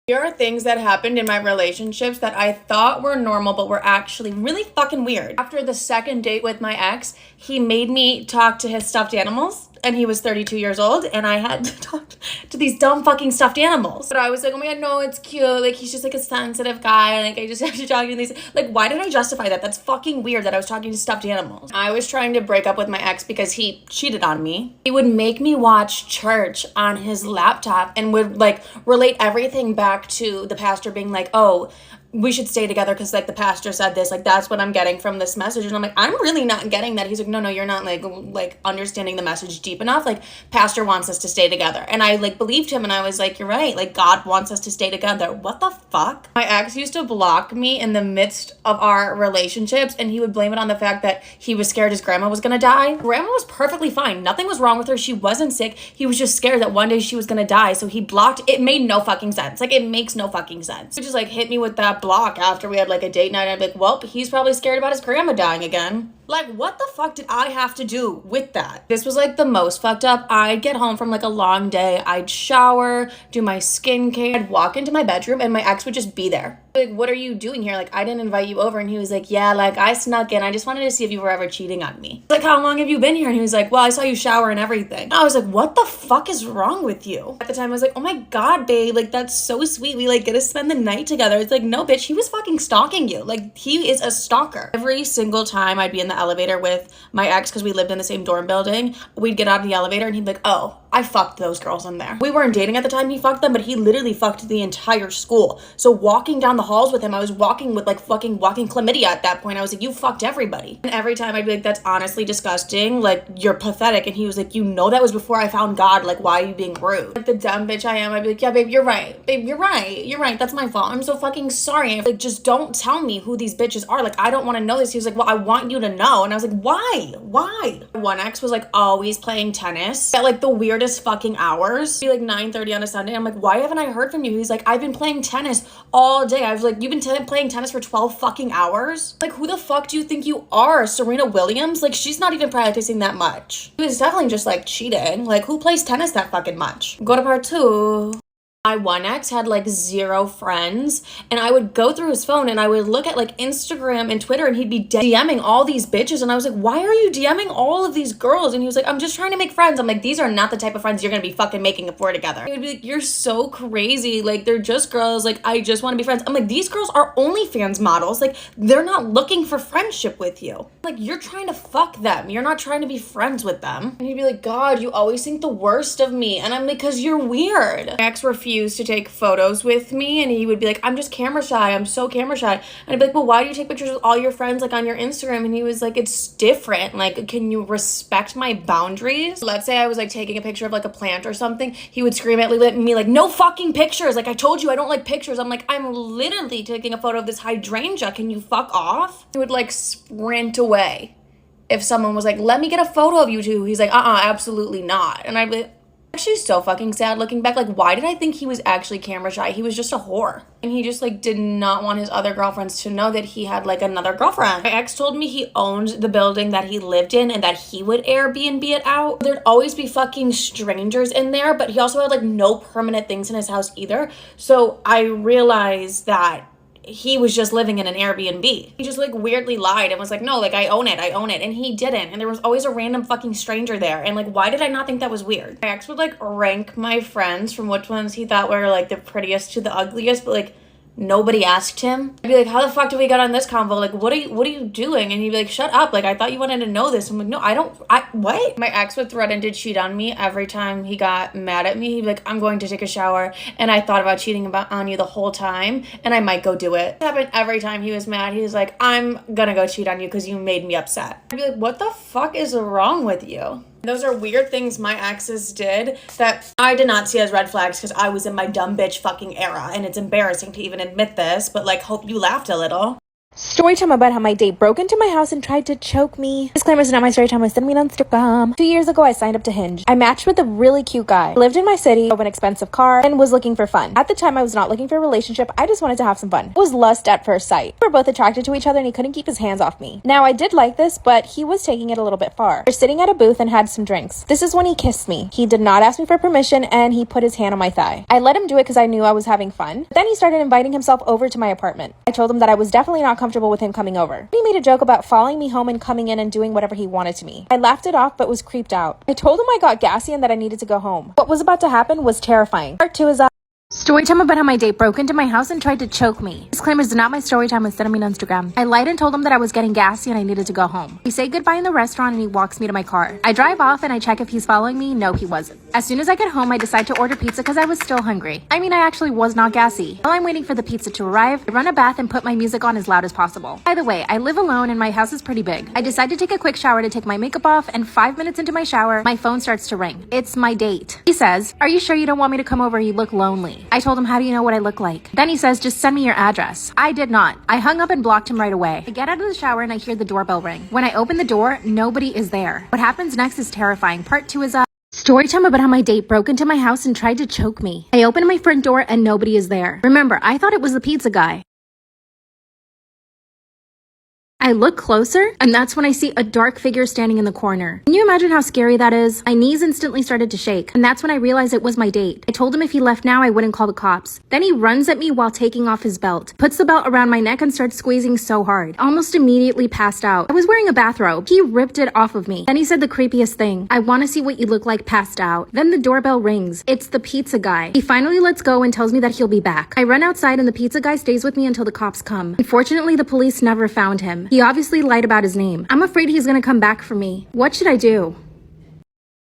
There are things that happened in my relationships that I thought were normal, but were actually really fucking weird. After the second date with my ex, he made me talk to his stuffed animals, and he was 32 years old, and I had to talk to these dumb fucking stuffed animals. But I was like, oh my god, no, it's cute. Like, he's just like a sensitive guy. Like, I just have to talk to these. Like, why did I justify that? That's fucking weird that I was talking to stuffed animals. I was trying to break up with my ex because he cheated on me. He would make me watch church on his laptop and would like relate everything back to the pastor being like, oh, we should stay together because like the pastor said this. Like, that's what I'm getting from this message. And I'm like, I'm really not getting that. He's like, no, you're not like understanding the message deep enough. Like, pastor wants us to stay together. And I like believed him, and I was like, you're right. Like, God wants us to stay together. What the fuck? My ex used to block me in the midst of our relationships, and he would blame it on the fact that he was scared his grandma was gonna die. Grandma was perfectly fine. Nothing was wrong with her. She wasn't sick. He was just scared that one day she was gonna die. So he blocked. It made no fucking sense. Like, it makes no fucking sense. He just like hit me with that block after we had like a date night. I'd be like, well, he's probably scared about his grandma dying again. Like, what the fuck did I have to do with that? This was like the most fucked up. I'd get home from like a long day. I'd shower, do my skincare. I'd walk into my bedroom and my ex would just be there. Like, what are you doing here? Like, I didn't invite you over. And he was like, yeah, like I snuck in. I just wanted to see if you were ever cheating on me. Like, how long have you been here? And he was like, well, I saw you shower and everything. I was like, what the fuck is wrong with you? At the time I was like, oh my God, babe, like that's so sweet. We like get to spend the night together. It's like, no, bitch, he was fucking stalking you. Like, he is a stalker. Every single time I'd be in the elevator with my ex, because we lived in the same dorm building, we'd get out of the elevator and he'd be like, oh, I fucked those girls in there. We weren't dating at the time he fucked them, but he literally fucked the entire school. So walking down the halls with him, I was walking with like fucking walking chlamydia at that point. I was like, you fucked everybody. And every time I'd be like, that's honestly disgusting. Like, you're pathetic. And he was like, you know, that was before I found God. Like, why are you being rude? Like the dumb bitch I am, I'd be like, yeah, babe, you're right. Babe, you're right. You're right. That's my fault. I'm so fucking sorry. Like, just don't tell me who these bitches are. Like, I don't want to know this. He was like, well, I want you to know. And I was like, why? Why? One ex was like always playing tennis at like the weirdest fucking hours. It'd be like 9:30 on a Sunday. I'm like, why haven't I heard from you? He's like, I've been playing tennis all day. I was like, you've been playing tennis for 12 fucking hours? Like, who the fuck do you think you are? Serena Williams? Like, she's not even practicing that much. He was definitely just like cheating. Like, who plays tennis that fucking much? Go to part 2. My one ex had like 0 friends, and I would go through his phone and I would look at like Instagram and Twitter, and he'd be DMing all these bitches, and I was like, why are you DMing all of these girls? And he was like, I'm just trying to make friends. I'm like, these are not the type of friends you're gonna be fucking making up for together. He would be like, you're so crazy. Like, they're just girls. Like, I just want to be friends. I'm like, these girls are OnlyFans models. Like, they're not looking for friendship with you. Like, you're trying to fuck them. You're not trying to be friends with them. And he'd be like, God, you always think the worst of me. And I'm like, because you're weird. My ex refused to take photos with me, and he would be like, I'm just camera shy. I'm so camera shy. And I'd be like, well, why do you take pictures with all your friends like on your Instagram? And he was like, it's different. Like, can you respect my boundaries? Let's say I was like taking a picture of like a plant or something. He would scream at me like, no fucking pictures. Like, I told you I don't like pictures. I'm like, I'm literally taking a photo of this hydrangea. Can you fuck off? He would like sprint away if someone was like, let me get a photo of you two. He's like, absolutely not. And I'd be like, actually so fucking sad looking back. Like, why did I think he was actually camera shy? He was just a whore. And he just like did not want his other girlfriends to know that he had like another girlfriend. My ex told me he owned the building that he lived in and that he would Airbnb it out. There'd always be fucking strangers in there, but he also had like no permanent things in his house either. So I realized that he was just living in an Airbnb. He just like weirdly lied and was like, no, like I own it. And he didn't. And there was always a random fucking stranger there. And like, why did I not think that was weird? My ex would like rank my friends from which ones he thought were like the prettiest to the ugliest, but like nobody asked him. I'd be like, how the fuck did we get on this convo? Like, what are you doing? And he'd be like, shut up. Like, I thought you wanted to know this. I'm like, no, what? My ex would threaten to cheat on me every time he got mad at me. He'd be like, I'm going to take a shower, and I thought about cheating on you the whole time, and I might go do it. It happened every time he was mad. He was like, I'm gonna go cheat on you because you made me upset. I'd be like, what the fuck is wrong with you? Those are weird things my exes did that I did not see as red flags because I was in my dumb bitch fucking era, and it's embarrassing to even admit this, but like, hope you laughed a little. Story time about how my date broke into my house and tried to choke me. Disclaimer, is not my story time. I sent me on Instagram. 2 years ago, I signed up to Hinge. I matched with a really cute guy. Lived in my city, drove an expensive car, and was looking for fun. At the time, I was not looking for a relationship. I just wanted to have some fun. It was lust at first sight. We were both attracted to each other, and he couldn't keep his hands off me. Now, I did like this, but he was taking it a little bit far. We were sitting at a booth and had some drinks. This is when he kissed me. He did not ask me for permission, and he put his hand on my thigh. I let him do it because I knew I was having fun. But then he started inviting himself over to my apartment. I told him that I was definitely not comfortable with him coming over. He made a joke about following me home and coming in and doing whatever he wanted to me. I laughed it off but was creeped out. I told him I got gassy and that I needed to go home. What was about to happen was terrifying. Part 2 is Story time about how my date broke into my house and tried to choke me. Disclaimer, is not my story time. Instead of me on Instagram. I lied and told him that I was getting gassy and I needed to go home. We say goodbye in the restaurant and he walks me to my car. I drive off and I check if he's following me. No, he wasn't. As soon as I get home, I decide to order pizza because I was still hungry. I mean, I actually was not gassy. While I'm waiting for the pizza to arrive, I run a bath and put my music on as loud as possible. By the way, I live alone and my house is pretty big. I decide to take a quick shower to take my makeup off, and 5 minutes into my shower, my phone starts to ring. It's my date. He says, "Are you sure you don't want me to come over? You look lonely." I told him, "How do you know what I look like?" Then he says, "Just send me your address." I did not. I hung up and blocked him right away. I get out of the shower and I hear the doorbell ring. When I open the door, nobody is there. What happens next is terrifying. Part 2 is Story time about how my date broke into my house and tried to choke me. I open my front door and nobody is there. Remember, I thought it was the pizza guy. I look closer, and that's when I see a dark figure standing in the corner. Can you imagine how scary that is? My knees instantly started to shake, and that's when I realized it was my date. I told him if he left now, I wouldn't call the cops. Then he runs at me while taking off his belt, puts the belt around my neck and starts squeezing so hard. Almost immediately passed out. I was wearing a bathrobe. He ripped it off of me. Then he said the creepiest thing: "I want to see what you look like passed out." Then the doorbell rings. It's the pizza guy. He finally lets go and tells me that he'll be back. I run outside and the pizza guy stays with me until the cops come. Unfortunately, the police never found him. He obviously lied about his name. I'm afraid he's gonna come back for me. What should I do?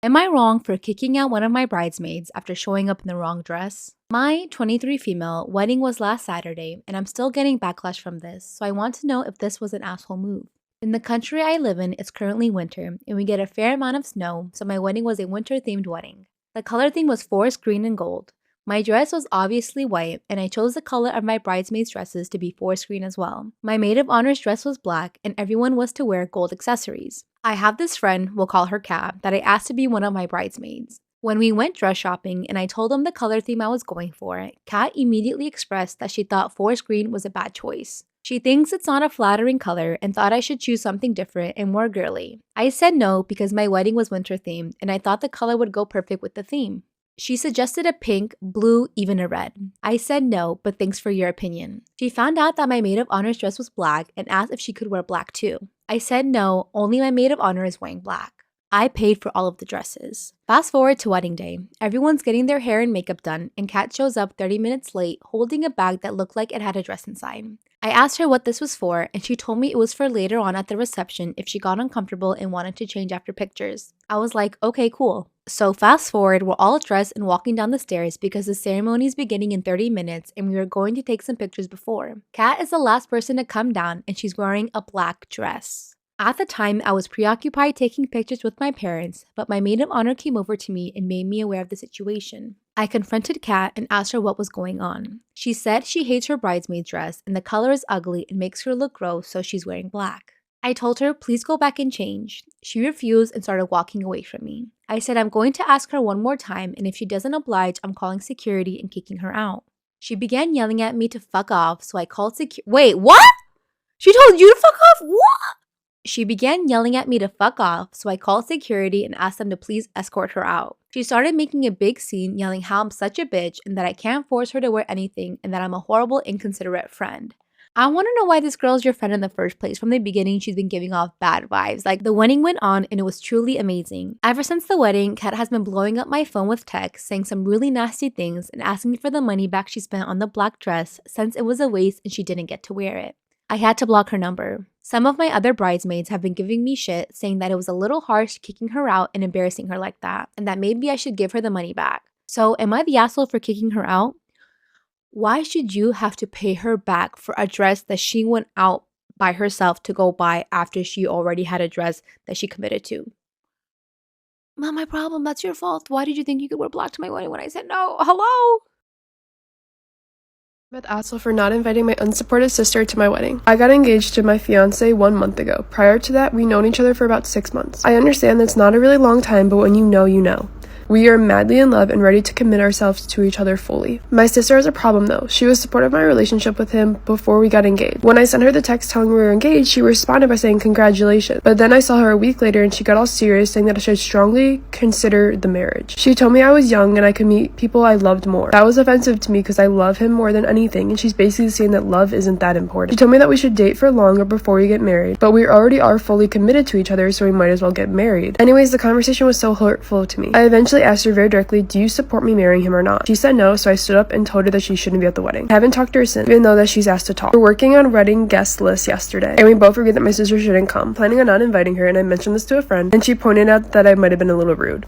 Am I wrong for kicking out one of my bridesmaids after showing up in the wrong dress? My 23 female wedding was last Saturday, and I'm still getting backlash from this, so I want to know if this was an asshole move. In the country I live in, it's currently winter, and we get a fair amount of snow, so my wedding was a winter-themed wedding. The color theme was forest green and gold. My dress was obviously white, and I chose the color of my bridesmaids' dresses to be forest green as well. My maid of honor's dress was black, and everyone was to wear gold accessories. I have this friend, we'll call her Kat, that I asked to be one of my bridesmaids. When we went dress shopping and I told them the color theme I was going for, Kat immediately expressed that she thought forest green was a bad choice. She thinks it's not a flattering color and thought I should choose something different and more girly. I said no because my wedding was winter themed and I thought the color would go perfect with the theme. She suggested a pink, blue, even a red. I said no, but thanks for your opinion. She found out that my maid of honor's dress was black and asked if she could wear black too. I said no, only my maid of honor is wearing black. I paid for all of the dresses. Fast forward to wedding day. Everyone's getting their hair and makeup done, and Kat shows up 30 minutes late holding a bag that looked like it had a dress inside. I asked her what this was for, and she told me it was for later on at the reception if she got uncomfortable and wanted to change after pictures. I was like, okay, cool. So fast forward, we're all dressed and walking down the stairs because the ceremony is beginning in 30 minutes and we were going to take some pictures before. Kat is the last person to come down and she's wearing a black dress. At the time, I was preoccupied taking pictures with my parents, but my maid of honor came over to me and made me aware of the situation. I confronted Kat and asked her what was going on. She said she hates her bridesmaid dress and the color is ugly and makes her look gross, so she's wearing black. I told her, please go back and change. She refused and started walking away from me. I said I'm going to ask her one more time, and if she doesn't oblige, I'm calling security and kicking her out. She began yelling at me to fuck off, so I called Wait, what? She told you to fuck off? What? She began yelling at me to fuck off, so I called security and asked them to please escort her out. She started making a big scene, yelling how I'm such a bitch and that I can't force her to wear anything and that I'm a horrible, inconsiderate friend. I want to know why this girl is your friend in the first place. From the beginning, she's been giving off bad vibes. Like, the wedding went on and it was truly amazing. Ever since the wedding, Kat has been blowing up my phone with texts, saying some really nasty things and asking me for the money back she spent on the black dress since it was a waste and she didn't get to wear it. I had to block her number. Some of my other bridesmaids have been giving me shit, saying that it was a little harsh kicking her out and embarrassing her like that, and that maybe I should give her the money back. So, am I the asshole for kicking her out? Why should you have to pay her back for a dress that she went out by herself to go buy after she already had a dress that she committed to? Not my problem. That's your fault. Why did you think you could wear black to my wedding when I said no? Hello? With Assel for not inviting my unsupportive sister to my wedding. I got engaged to my fiance 1 month ago. Prior to that, we known each other for about 6 months. I understand that's not a really long time, but when you know, you know. We are madly in love and ready to commit ourselves to each other fully. My sister has a problem though. She was supportive of my relationship with him before we got engaged. When I sent her the text telling we were engaged, she responded by saying congratulations. But then I saw her a week later and she got all serious, saying that I should strongly consider the marriage. She told me I was young and I could meet people I loved more. That was offensive to me because I love him more than anything, and she's basically saying that love isn't that important. She told me that we should date for longer before we get married, but we already are fully committed to each other, so we might as well get married. Anyways, the conversation was so hurtful to me. I eventually asked her very directly, do you support me marrying him or not? She said no, so I stood up and told her that she shouldn't be at the wedding. I haven't talked to her since, even though that she's asked to talk. We're working on wedding guest lists yesterday, and we both agreed that my sister shouldn't come. Planning on not inviting her, and I mentioned this to a friend, and she pointed out that I might have been a little rude.